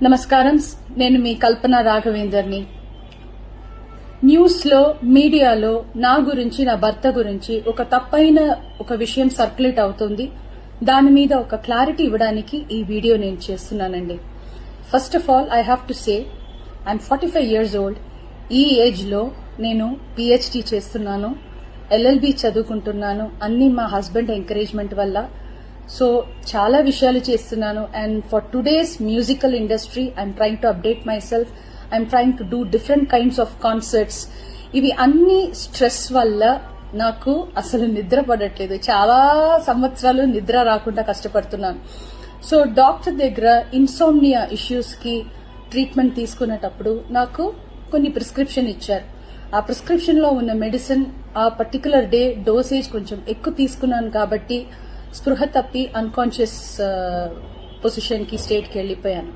నమస్కారం. నేను మీ కల్పన రాఘవేందర్ని. న్యూస్ లో, మీడియాలో నా గురించి, నా భర్త గురించి ఒక తప్పైన ఒక విషయం సర్క్యులేట్ అవుతుంది. దాని మీద ఒక క్లారిటీ ఇవ్వడానికి ఈ వీడియో నేను చేస్తున్నానండి. First of all I have to say I'm 45 years old. ఈ ఏజ్ లో నేను PhD చేస్తున్నాను, LLB చదువుకుంటున్నాను. అన్ని మా హస్బెండ్ ఎంకరేజ్మెంట్ వల్ల. సో చాలా విషయాలు చేస్తున్నాను. And for today's musical industry I'm trying to update my self. I'm trying to do different kinds of concerts. ఇవి అన్ని స్ట్రెస్ వల్ల నాకు అసలు నిద్ర పడట్లేదు. చాలా సంవత్సరాలు నిద్ర రాకుండా కష్టపడుతున్నాను. సో డాక్టర్ దగ్గర ఇన్సోమ్నియా ఇష్యూస్ కి ట్రీట్మెంట్ తీసుకునేటప్పుడు నాకు కొన్ని ప్రిస్క్రిప్షన్ ఇచ్చారు. ఆ ప్రిస్క్రిప్షన్ లో ఉన్న మెడిసిన్ ఆ పర్టికులర్ డే డోసేజ్ కొంచెం ఎక్కువ తీసుకున్నాను కాబట్టి స్పృహ తప్పి అన్కాన్షియస్ పొజిషన్ కి స్టేట్ కి వెళ్లిపోయాను.